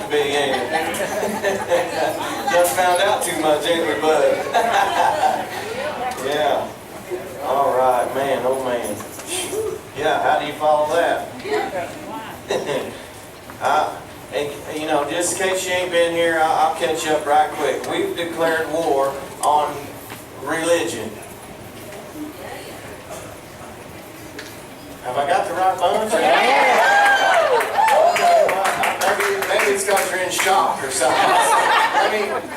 to be, ain't it? Just found out too much, ain't we, bud? Yeah. All right, man, oh man. Yeah, how do you follow that? And, you know, just in case you ain't been here, I'll catch you up right quick. We've declared war on religion. Have I got the right bunch? Maybe it's because you're in shock or something.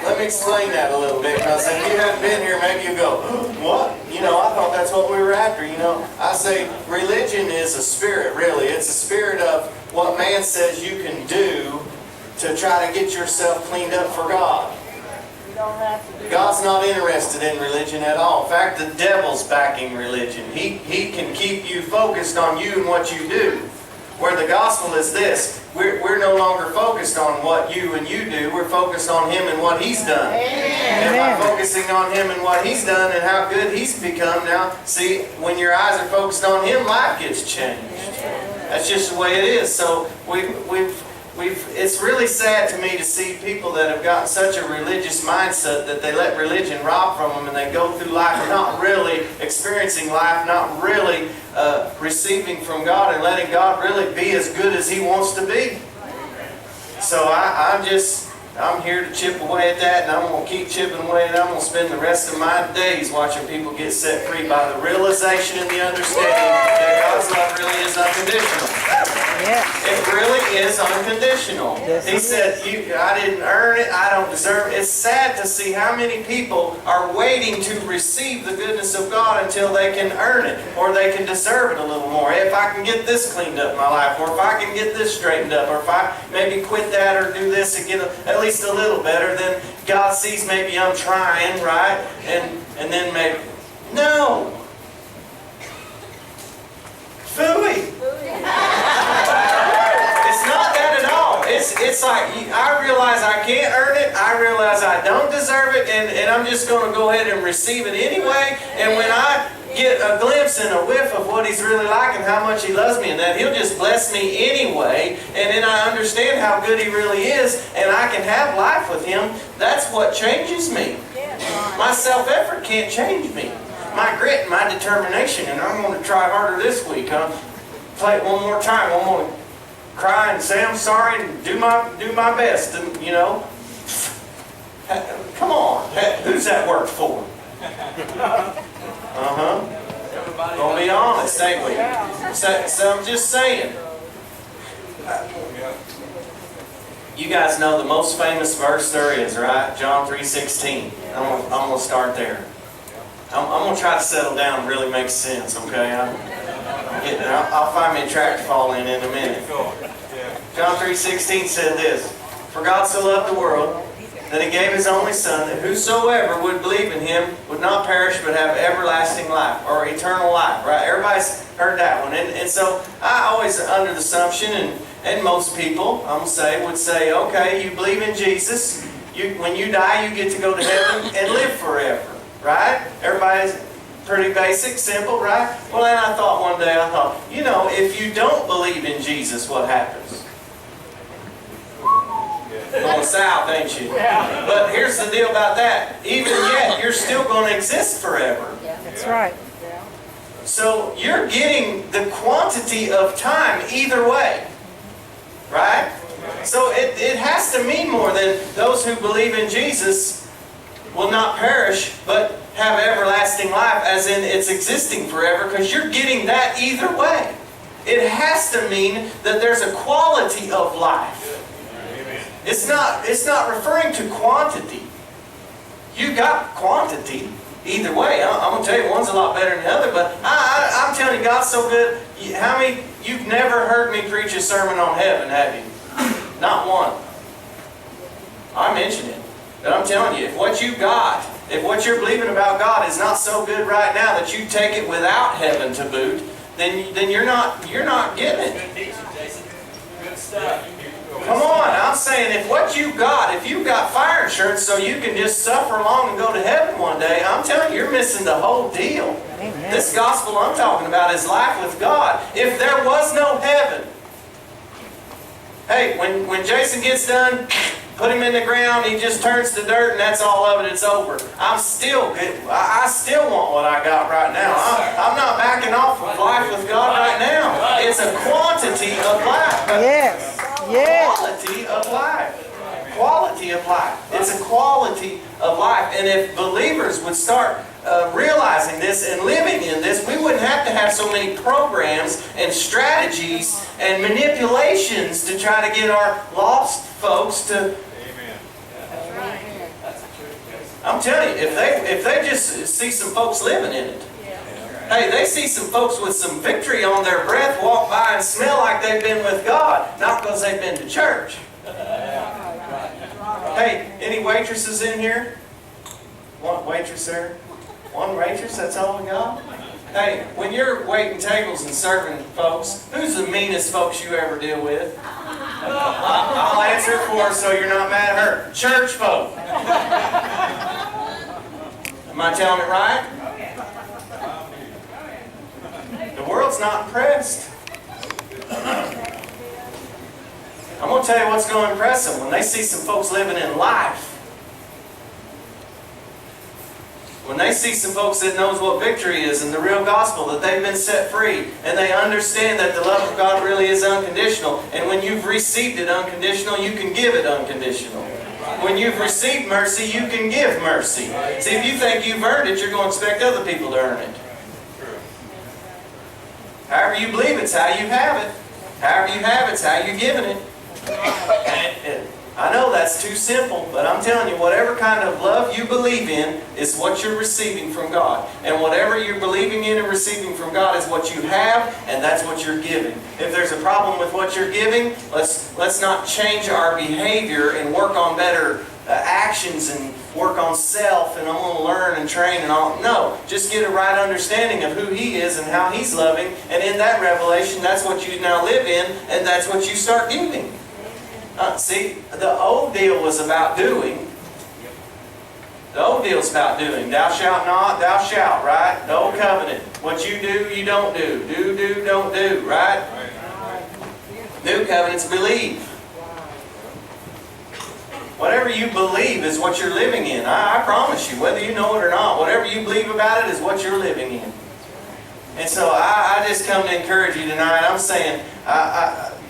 Let me explain that a little bit, because if you haven't been here, maybe you go, what? You know, I thought that's what we were after. You know, I say religion is a spirit, really. It's a spirit of what man says you can do to try to get yourself cleaned up for God. God's not interested in religion at all. In fact, the devil's backing religion. He can keep you focused on you and what you do. Where the gospel is this, we're no longer focused on what you and you do. We're focused on Him and what He's done. And by focusing on Him and what He's done and how good He's become now, see, when your eyes are focused on Him, life gets changed. That's just the way it is. So it's really sad to me to see people that have gotten such a religious mindset that they let religion rob from them, and they go through life not really experiencing life, not really receiving from God and letting God really be as good as He wants to be. So I'm here to chip away at that, and I'm going to keep chipping away at it. I'm going to spend the rest of my days watching people get set free by the realization and the understanding that God's love really is unconditional. Yeah. It really is unconditional. Yes, He said, I didn't earn it, I don't deserve it. It's sad to see how many people are waiting to receive the goodness of God until they can earn it, or they can deserve it a little more. If I can get this cleaned up in my life, or if I can get this straightened up, or if I maybe quit that or do this and get at least a little better, then God sees maybe I'm trying, right? And then maybe, no. Phooey. It's not that at all. It's like, I realize I can't earn it, I realize I don't deserve it, and I'm just going to go ahead and receive it anyway. And when I get a glimpse and a whiff of what He's really like and how much He loves me and that, He'll just bless me anyway, and then I understand how good He really is, and I can have life with Him. That's what changes me. My self-effort can't change me. My grit and my determination, and I'm going to try harder this week. Play it one more time. I'm going to cry and say I'm sorry and do my best. And you know, come on, who's that work for? Gonna be honest, ain't we? So I'm just saying. You guys know the most famous verse there is, right? John 3:16. I'm gonna start there. I'm going to try to settle down and really make sense, okay? I'll find me a track to fall in a minute. John 3:16 said this, "For God so loved the world that He gave His only Son, that whosoever would believe in Him would not perish but have everlasting life," or eternal life, right? Everybody's heard that one. And so I always, under the assumption, and most people, I'm going to say, would say, okay, you believe in Jesus, when you die you get to go to heaven and live forever. Right? Everybody's pretty basic, simple, right? Well, then I thought one day, you know, if you don't believe in Jesus, what happens? Going south, ain't you? Yeah. But here's the deal about that. Even yet, you're still going to exist forever. That's right. So you're getting the quantity of time either way. Right? So it has to mean more than those who believe in Jesus will not perish, but have everlasting life, as in it's existing forever, because you're getting that either way. It has to mean that there's a quality of life. It's not referring to quantity. You got quantity either way. I'm going to tell you, one's a lot better than the other, but I'm telling you, God's so good. How many, you've never heard me preach a sermon on heaven, have you? Not one. I mentioned it. But I'm telling you, if what you got, if what you're believing about God is not so good right now that you take it without heaven to boot, then you're not getting it. Good stuff. Come on, I'm saying if you've got fire insurance so you can just suffer along and go to heaven one day, I'm telling you, you're missing the whole deal. Amen. This gospel I'm talking about is life with God. If there was no heaven, Hey, when Jason gets done, put him in the ground, he just turns to dirt and that's all of it, it's over. I'm still good. I still want what I got right now. I'm not backing off of life with God right now. It's a quantity of life. Yes. Yes. Quality of life. Quality of life. It's a quality of life. And if believers would start realizing this and living in this, we wouldn't have to have so many programs and strategies and manipulations to try to get our lost folks to. I'm telling you, if they just see some folks living in it. Hey, they see some folks with some victory on their breath walk by and smell like they've been with God, not because they've been to church. Hey, any waitresses in here? One waitress there? One waitress, that's all we got? Hey, when you're waiting tables and serving folks, who's the meanest folks you ever deal with? I'll answer it for her so you're not mad at her. Church folk. Am I telling it right? The world's not impressed. I'm going to tell you what's going to impress them. When they see some folks living in life, when they see some folks that knows what victory is and the real gospel, that they've been set free, and they understand that the love of God really is unconditional, and when you've received it unconditional, you can give it unconditional. When you've received mercy, you can give mercy. See, if you think you've earned it, you're going to expect other people to earn it. However you believe it's how you have it. However you have it's how you're giving it. I know that's too simple, but I'm telling you, whatever kind of love you believe in is what you're receiving from God. And whatever you're believing in and receiving from God is what you have, and that's what you're giving. If there's a problem with what you're giving, let's not change our behavior and work on better actions and work on self, and I'm going to learn and train and all. No, just get a right understanding of who He is and how He's loving, and in that revelation, that's what you now live in, and that's what you start giving. See, the old deal was about doing. The old deal's about doing. Thou shalt not, thou shalt, right? The old covenant. What you do, you don't do. Do, don't do, right? New covenant's believe. Whatever you believe is what you're living in. I promise you, whether you know it or not, whatever you believe about it is what you're living in. And so I just come to encourage you tonight. I'm saying,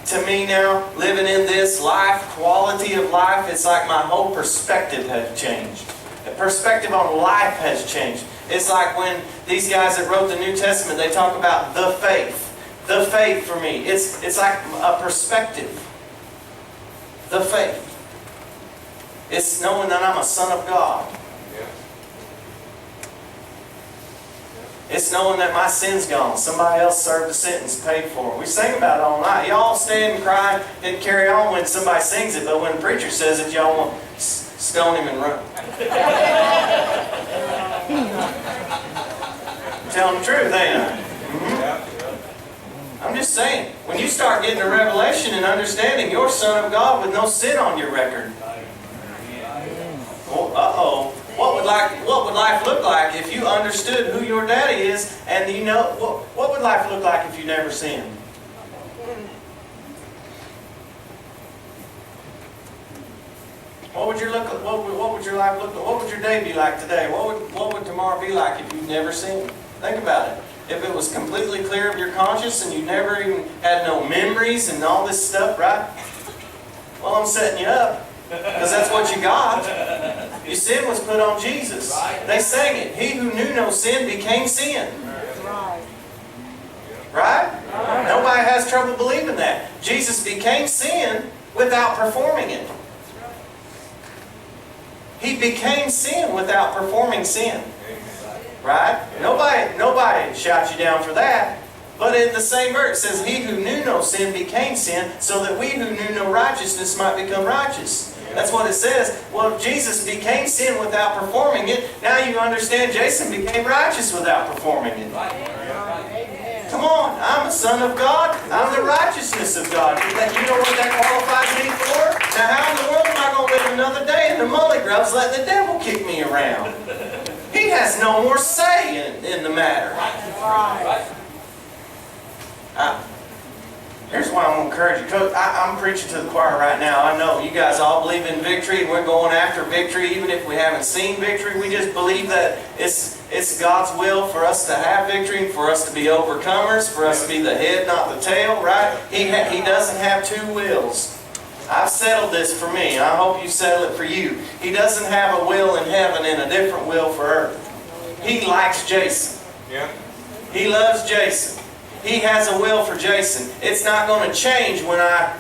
to me now, living in this life, quality of life, it's like my whole perspective has changed. The perspective on life has changed. It's like when these guys that wrote the New Testament, they talk about the faith. The faith for me. It's like a perspective. The faith. It's knowing that I'm a son of God. It's knowing that my sin's gone. Somebody else served the sentence, paid for it. We sing about it all night. Y'all stand and cry and carry on when somebody sings it, but when the preacher says it, y'all want to stone him and run. Telling the truth, ain't I? I'm just saying, when you start getting a revelation and understanding you're a son of God with no sin on your record. Uh-oh. What would life look like if you understood who your daddy is, and you know what would life look like if you never sinned? What would your life look like? What would your day be like today? What would tomorrow be like if you never sinned? Think about it. If it was completely clear of your conscience and you never even had no memories and all this stuff, right? Well, I'm setting you up. Because that's what you got. Your sin was put on Jesus. They sang it. He who knew no sin became sin. Right? Nobody has trouble believing that. Jesus became sin without performing it. He became sin without performing sin. Right? Nobody shouts you down for that. But in the same verse, it says, He who knew no sin became sin, so that we who knew no righteousness might become righteous. That's what it says. Well, Jesus became sin without performing it. Now you understand Jason became righteous without performing it. Come on, I'm a son of God. I'm the righteousness of God. You know what that qualifies me for? Now how in the world am I going to live another day in the mully grubs letting the devil kick me around? He has no more say in the matter. Here's why I'm going to encourage you. Coach, I'm preaching to the choir right now. I know you guys all believe in victory, and we're going after victory even if we haven't seen victory. We just believe that it's God's will for us to have victory, for us to be overcomers, for us to be the head, not the tail, right? He doesn't have two wills. I've settled this for me. I hope you settle it for you. He doesn't have a will in heaven and a different will for earth. He likes Jason. Yeah. He loves Jason. He has a will for Jason. It's not going to change when I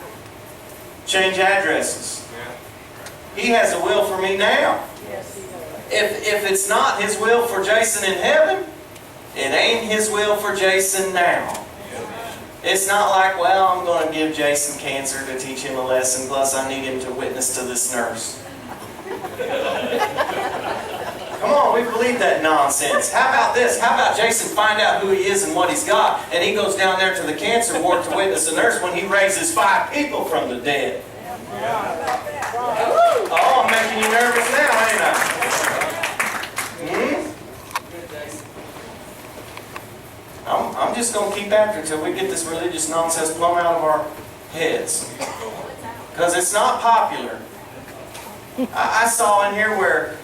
change addresses. He has a will for me now. If it's not His will for Jason in heaven, it ain't His will for Jason now. It's not like, well, I'm going to give Jason cancer to teach him a lesson, plus I need him to witness to this nurse. Come on, we believe that nonsense. How about this? How about Jason find out who he is and what he's got, and he goes down there to the cancer ward to witness a nurse when he raises 5 people from the dead? Oh, I'm making you nervous now, ain't I? I'm just going to keep after it until we get this religious nonsense plumb out of our heads. Because it's not popular. I saw in here where,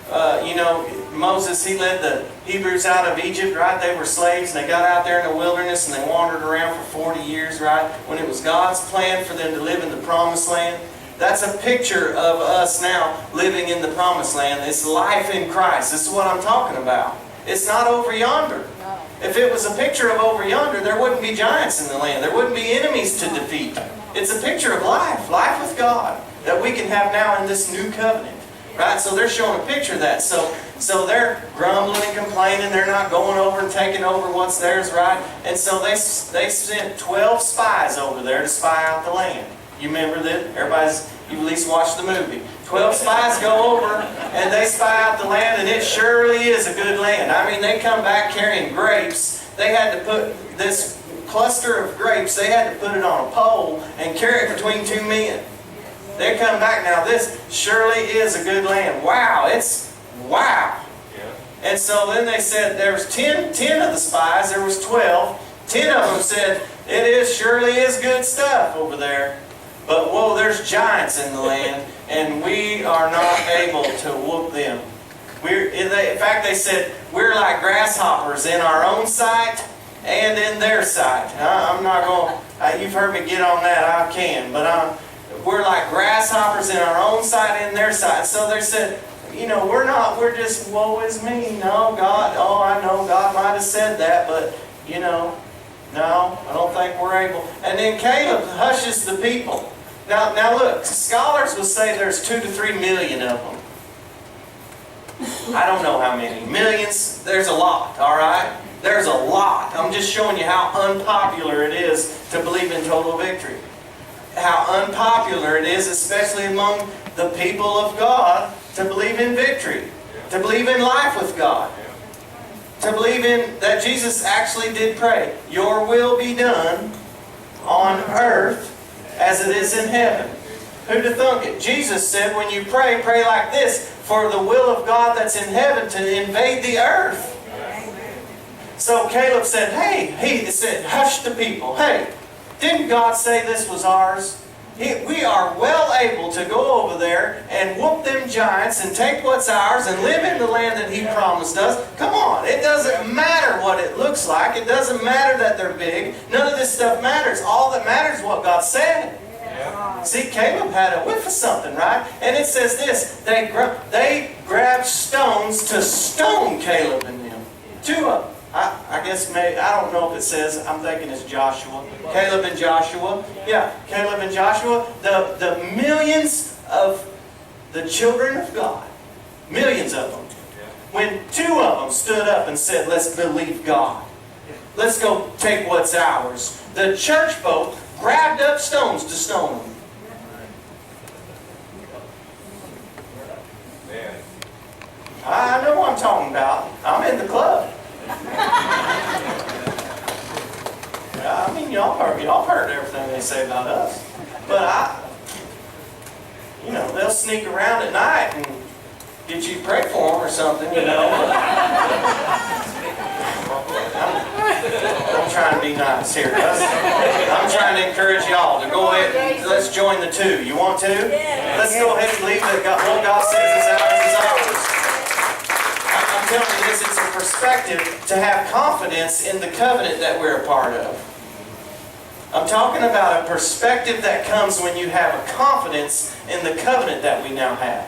Moses, he led the Hebrews out of Egypt, right? They were slaves, and they got out there in the wilderness, and they wandered around for 40 years, right? When it was God's plan for them to live in the promised land. That's a picture of us now living in the promised land. It's life in Christ. This is what I'm talking about. It's not over yonder. If it was a picture of over yonder, there wouldn't be giants in the land. There wouldn't be enemies to defeat. It's a picture of life with God, that we can have now in this new covenant. Right? So they're showing a picture of that. So they're grumbling and complaining. They're not going over and taking over what's theirs, right? And so they sent 12 spies over there to spy out the land. You remember that? You at least watched the movie. 12 spies go over and they spy out the land, and it surely is a good land. I mean, they come back carrying grapes. They had to put this cluster of grapes, they had to put it on a pole and carry it between 2 men. They come back, now this surely is a good land. Wow, it's wow. Yeah. And so then they said there was 10 of the spies, there was 12. 10 of them said, surely is good stuff over there. But whoa, there's giants in the land, and we are not able to whoop them. In fact, they said, we're like grasshoppers in our own sight and in their sight. I'm not going, you've heard me get on that, I can, but we're like grasshoppers in our own sight and in their sight. So they said, we're just, woe is me. No, God, I know God might have said that, but, no, I don't think we're able. And then Caleb hushes the people. Now look, scholars will say there's 2 to 3 million of them. I don't know how many. Millions, there's a lot, all right? There's a lot. I'm just showing you how unpopular it is to believe in total victory. How unpopular it is, especially among the people of God, to believe in victory. To believe in life with God. To believe in that Jesus actually did pray, your will be done on earth as it is in heaven. Who'd have thunk it? Jesus said, when you pray, pray like this, for the will of God that's in heaven to invade the earth. So Caleb said, he said, hush the people. Hey, didn't God say this was ours? We are well able to go over there and whoop them giants and take what's ours and live in the land that He promised us. Come on, it doesn't matter what it looks like. It doesn't matter that they're big. None of this stuff matters. All that matters is what God said. Yeah. See, Caleb had a whiff of something, right? And it says this, they grabbed stones to stone Caleb and them. 2 of them. I guess maybe, I don't know if it says, I'm thinking it's Joshua. Caleb and Joshua. Yeah, Caleb and Joshua. The millions of the children of God. Millions of them. When 2 of them stood up and said, let's believe God. Let's go take what's ours. The church folk grabbed up stones to stone them. I know what I'm talking about. I'm in the club. Yeah, I mean, y'all heard everything they say about us. But they'll sneak around at night and get you to pray for them or something, I'm trying to be nice here. I'm trying to encourage y'all to go ahead and let's join the two. You want to? Let's go ahead and leave what God says is ours is ours. I'm telling you this, it's a perspective to have confidence in the covenant that we're a part of. I'm talking about a perspective that comes when you have a confidence in the covenant that we now have.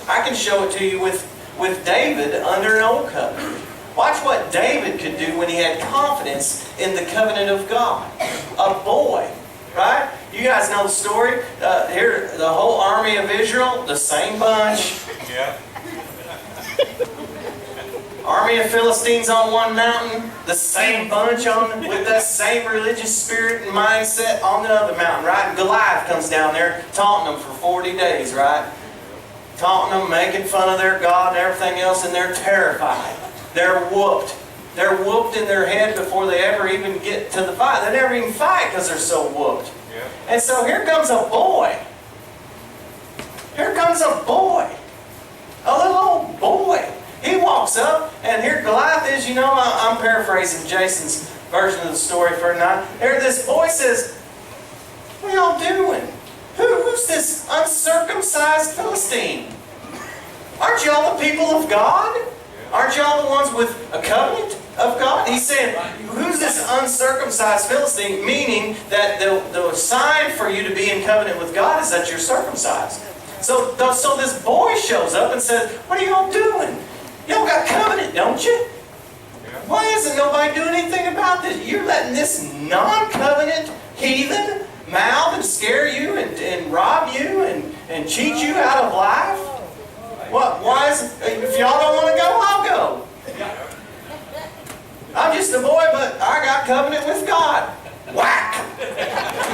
I can show it to you with David under an old covenant. Watch what David could do when he had confidence in the covenant of God. A boy, right? You guys know the story. Here, the whole army of Israel, the same bunch. Yeah. Army of Philistines on one mountain, the same bunch with that same religious spirit and mindset on the other mountain, right? And Goliath comes down there taunting them for 40 days, right? Taunting them, making fun of their God and everything else, and they're terrified. They're whooped. They're whooped in their head before they ever even get to the fight. They never even fight because they're so whooped. Yeah. And so here comes a boy. Here comes a boy. A little old boy. He walks up, and here Goliath is, you know, I'm paraphrasing Jason's version of the story for tonight. Here this boy says, "What are y'all doing? Who's this uncircumcised Philistine? Aren't y'all the people of God? Aren't y'all the ones with a covenant of God?" He's saying, who's this uncircumcised Philistine? Meaning that the sign for you to be in covenant with God is that you're circumcised. So this boy shows up and says, "What are y'all doing? Y'all got covenant, don't you? Why isn't nobody doing anything about this? You're letting this non-covenant heathen mouth and scare you and rob you and cheat you out of life? What? Why is if y'all don't want to go, I'll go. I'm just a boy, but I got covenant with God." Whack!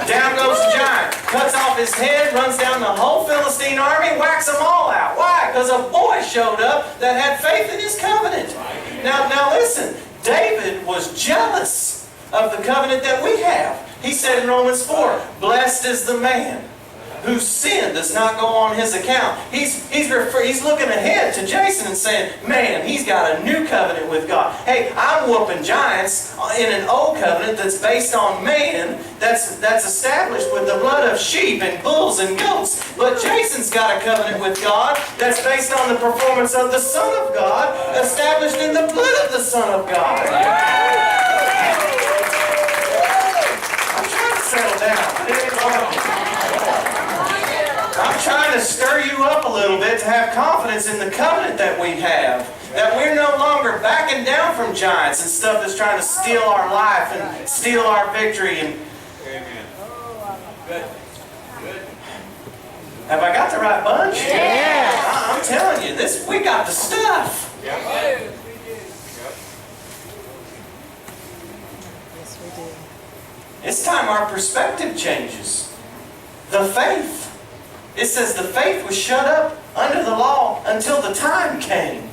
Down goes the giant. Cuts off his head, runs down the whole Philistine army, whacks them all out. Why? Because a boy showed up that had faith in his covenant. Now listen, David was jealous of the covenant that we have. He said in Romans 4, "Blessed is the man whose sin does not go on his account." He's looking ahead to Jason and saying, man, he's got a new covenant with God. Hey, I'm whooping giants in an old covenant that's based on man, that's established with the blood of sheep and bulls and goats. But Jason's got a covenant with God that's based on the performance of the Son of God, established in the blood of the Son of God. I'm trying to settle down. I'm trying to stir you up a little bit to have confidence in the covenant that we have. That we're no longer backing down from giants and stuff that's trying to steal our life and steal our victory. And Amen. Good. Good. have I got the right bunch? Yeah. I'm telling you, we got the stuff. Yep. Yes, we do. It's time our perspective changes. The faith. It says the faith was shut up under the law until the time came.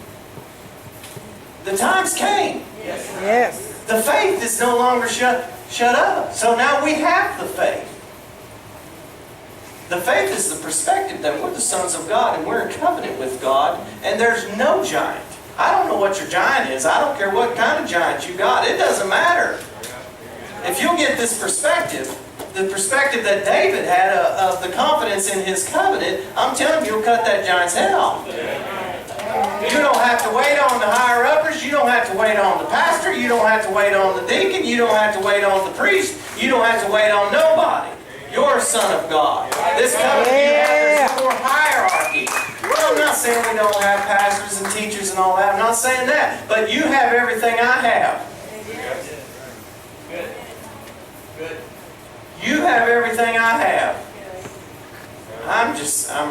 The times came. Yes. The faith is no longer shut up. So now we have the faith. The faith is the perspective that we're the sons of God and we're in covenant with God and there's no giant. I don't know what your giant is. I don't care what kind of giant you got. It doesn't matter. If you'll get this perspective, the perspective that David had of the confidence in his covenant, I'm telling you, you'll cut that giant's head off. You don't have to wait on the higher uppers. You don't have to wait on the pastor. You don't have to wait on the deacon. You don't have to wait on the priest. You don't have to wait on nobody. You're a son of God. This covenant you have, there's more hierarchy. Well, I'm not saying we don't have pastors and teachers and all that. I'm not saying that. But you have everything I have. Good. Good. You have everything I have. I'm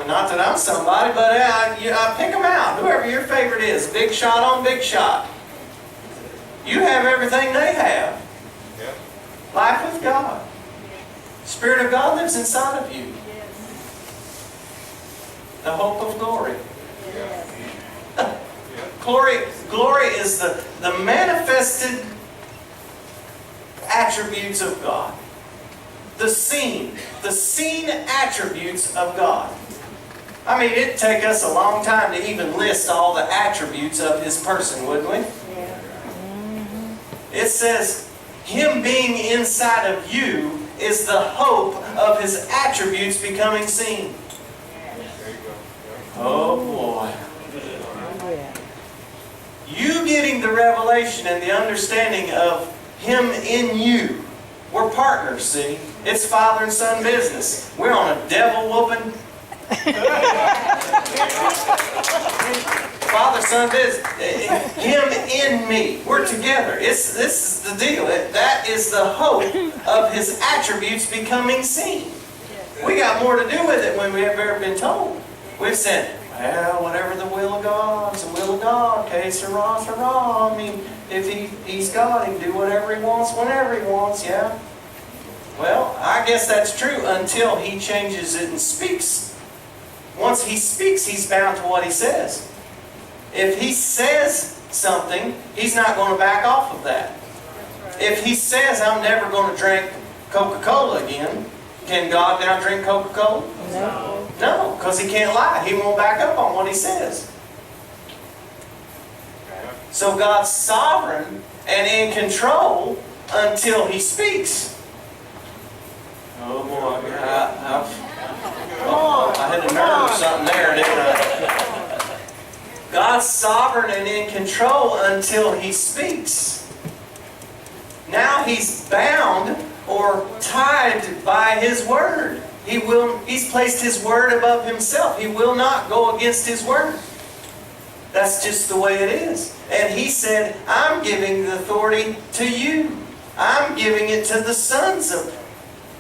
not that I'm somebody, but I pick them out. Whoever your favorite is, big shot on big shot. You have everything they have. Yep. Life with God. Spirit of God lives inside of you. The hope of glory. Glory is the manifested attributes of God. The seen attributes of God. I mean, it'd take us a long time to even list all the attributes of His person, wouldn't we? It says Him being inside of you is the hope of His attributes becoming seen. There you go. Oh boy. Yeah. You getting the revelation and the understanding of Him in you. We're partners, see? It's father and son business. We're on a devil whooping. Father, son business. Him in me. We're together. This is the deal. That is the hope of His attributes becoming seen. We got more to do with it when we have ever been told. We've said, well, whatever the will of God, it's the will of God. Okay, sirrah, sirrah. I mean, if He's God, He can do whatever He wants, whenever He wants, yeah? Well, I guess that's true until He changes it and speaks. Once He speaks, He's bound to what He says. If He says something, He's not going to back off of that. If He says, I'm never going to drink Coca-Cola again, can God now drink Coca-Cola? No. No, because He can't lie. He won't back up on what He says. So God's sovereign and in control until He speaks. Oh boy, I had a nerve or something there, didn't I? God's sovereign and in control until He speaks. Now He's bound or tied by His word. He's placed His word above Himself. He will not go against His word. That's just the way it is. And He said, I'm giving the authority to you. I'm giving it to the sons of...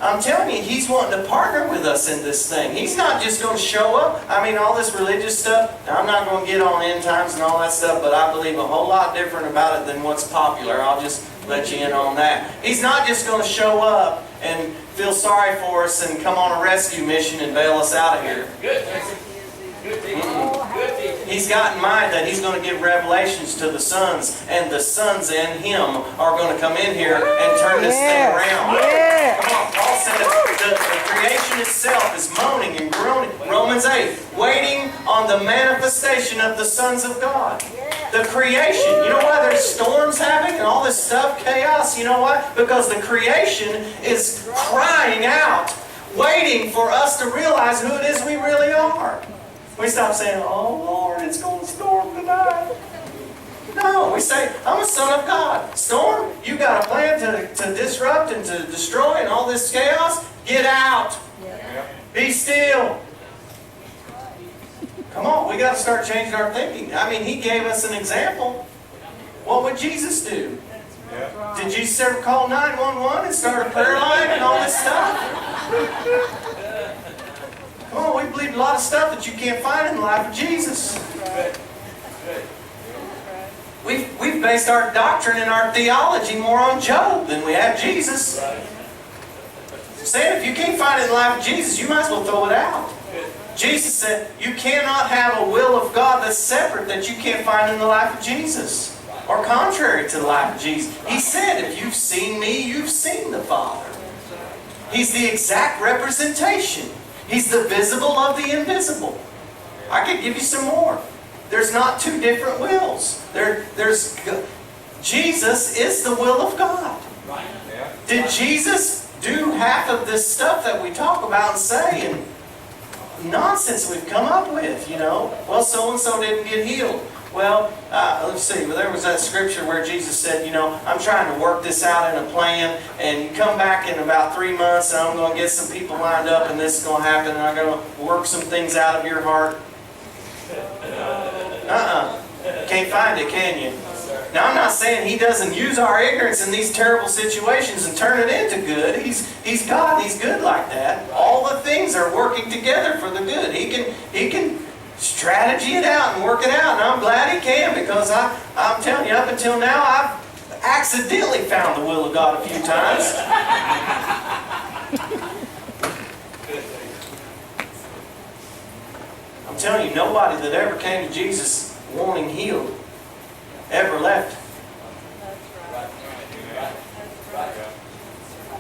I'm telling you, He's wanting to partner with us in this thing. He's not just going to show up. I mean, all this religious stuff, I'm not going to get on end times and all that stuff, but I believe a whole lot different about it than what's popular. I'll just let you in on that. He's not just going to show up and feel sorry for us and come on a rescue mission and bail us out of here. Good. Good teaching. Good teaching. He's got in mind that He's going to give revelations to the sons, and the sons in Him are going to come in here and turn this thing around. Yeah. Come on, Paul said the creation itself is moaning and groaning. Romans 8, waiting on the manifestation of the sons of God. The creation. You know why there's storms happening and all this stuff, chaos? You know why? Because the creation is crying out, waiting for us to realize who it is we really are. We stop saying, oh Lord, it's going to storm tonight. No, we say, I'm a son of God. Storm, you got a plan to disrupt and to destroy and all this chaos? Get out. Be still. Come on, we got to start changing our thinking. I mean, He gave us an example. What would Jesus do? Did Jesus ever call 911 and start a prayer line and all this stuff? Come on, we believe a lot of stuff that you can't find in the life of Jesus. We've based our doctrine and our theology more on Job than we have Jesus. Saying if you can't find it in the life of Jesus, you might as well throw it out. Jesus said, you cannot have a will of God that's separate that you can't find in the life of Jesus. Or contrary to the life of Jesus. He said, if you've seen me, you've seen the Father. He's the exact representation. He's the visible of the invisible. I could give you some more. There's not two different wills. Jesus is the will of God. Did Jesus do half of this stuff that we talk about and say and nonsense we've come up with, you know? Well, so-and-so didn't get healed. Well, let's see. Well, there was that scripture where Jesus said, you know, I'm trying to work this out in a plan, and you come back in about 3 months, and I'm going to get some people lined up, and this is going to happen, and I'm going to work some things out of your heart. Can't find it, can you? Now, I'm not saying He doesn't use our ignorance in these terrible situations and turn it into good. He's God. He's good like that. All the things are working together for the good. He can strategy it out and work it out, and I'm glad He can, because I'm telling you, up until now, I've accidentally found the will of God a few times. I'm telling you, nobody that ever came to Jesus wanting healed ever left.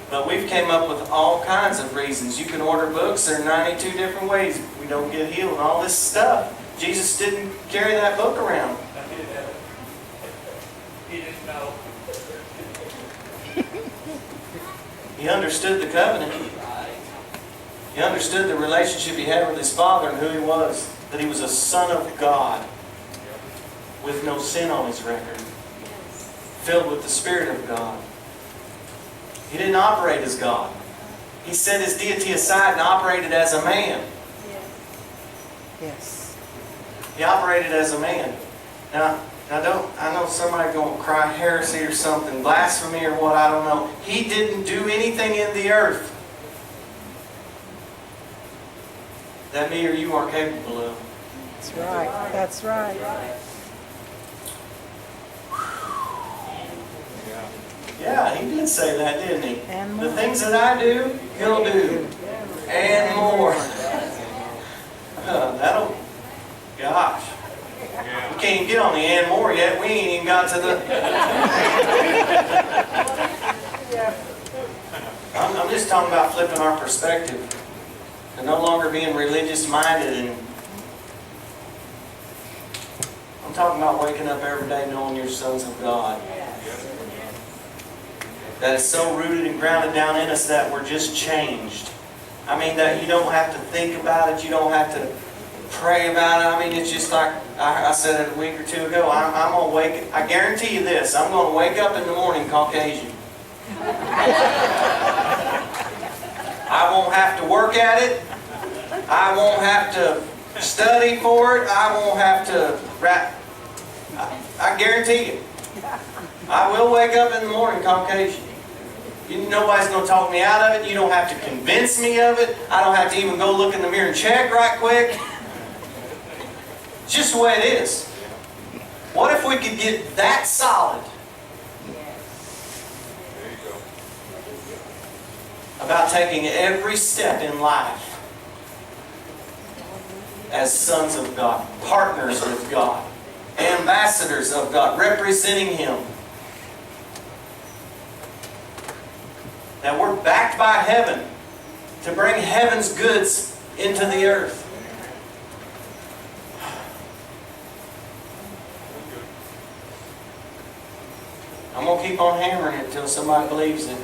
But we've came up with all kinds of reasons. You can order books. There are 92 different ways we don't get healed and all this stuff. Jesus didn't carry that book around. He didn't know. He understood the covenant. He understood the relationship he had with his Father and who he was. That he was a son of God with no sin on his record. Filled with the Spirit of God. He didn't operate as God. He set his deity aside and operated as a man. Yes. He operated as a man. Now I know somebody going to cry heresy or something, blasphemy or what, I don't know. He didn't do anything in the earth that me or you aren't capable of. That's right. That's right. Yeah, he did say that, didn't he? And The more. things that I do, he'll do. And more. That'll, gosh. We can't even get on the and more yet. We ain't even got to the... I'm just talking about flipping our perspective. And no longer being religious minded. And I'm talking about waking up every day knowing you're sons of God. That is so rooted and grounded down in us that we're just changed. I mean, that you don't have to think about it. You don't have to pray about it. I mean, it's just like I said it a week or two ago. I'm going to wake, I guarantee you this, I'm going to wake up in the morning Caucasian. I won't have to work at it. I won't have to study for it. I won't have to rap. I guarantee you. I will wake up in the morning Caucasian. Nobody's going to talk me out of it. You don't have to convince me of it. I don't have to even go look in the mirror and check right quick. It's just the way it is. What if we could get that solid about taking every step in life as sons of God, partners with God, ambassadors of God, representing Him? That we're backed by heaven to bring heaven's goods into the earth. I'm going to keep on hammering it until somebody believes it.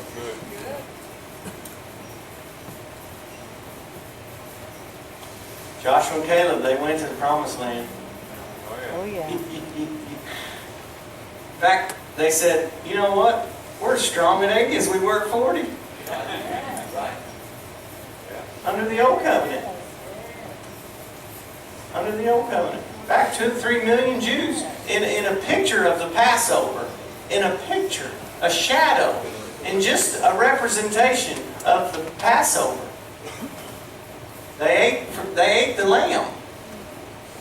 Joshua and Caleb, they went to the promised land. Oh, yeah. In fact, they said, you know what? We're as strong at 80 as we were at 40. Under the old covenant. Under the old covenant. Back 2 to 3 million Jews. In a picture of the Passover. In a picture. A shadow. And just a representation of the Passover. They ate the lamb.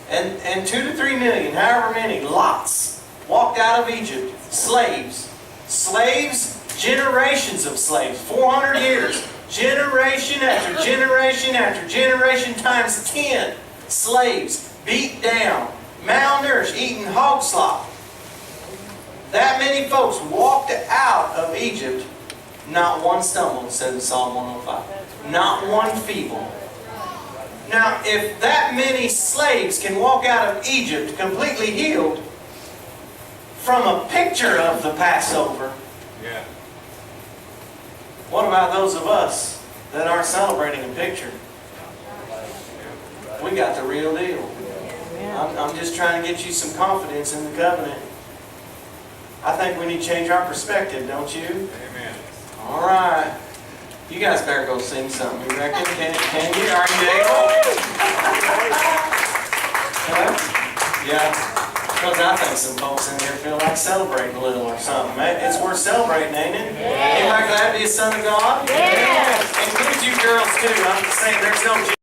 And 2 to 3 million, however many, lots, walked out of Egypt. Slaves. Slaves, generations of slaves, 400 years, generation after generation after generation times 10, slaves, beat down, malnourished, eating hog slop. That many folks walked out of Egypt, not one stumbled, said in Psalm 105. Not one feeble. Now, if that many slaves can walk out of Egypt completely healed, from a picture of the Passover, Yeah. what about those of us that aren't celebrating a picture? We got the real deal. I'm just trying to get you some confidence in the covenant. I think we need to change our perspective, don't you? Amen. All right. You guys better go sing something, you reckon? Can you? Are you able? Huh? Yeah. Because I think some folks in here feel like celebrating a little or something. It's worth celebrating, ain't it? Anybody glad to be a son of God? Yes. And good you girls too. I'm just saying there's no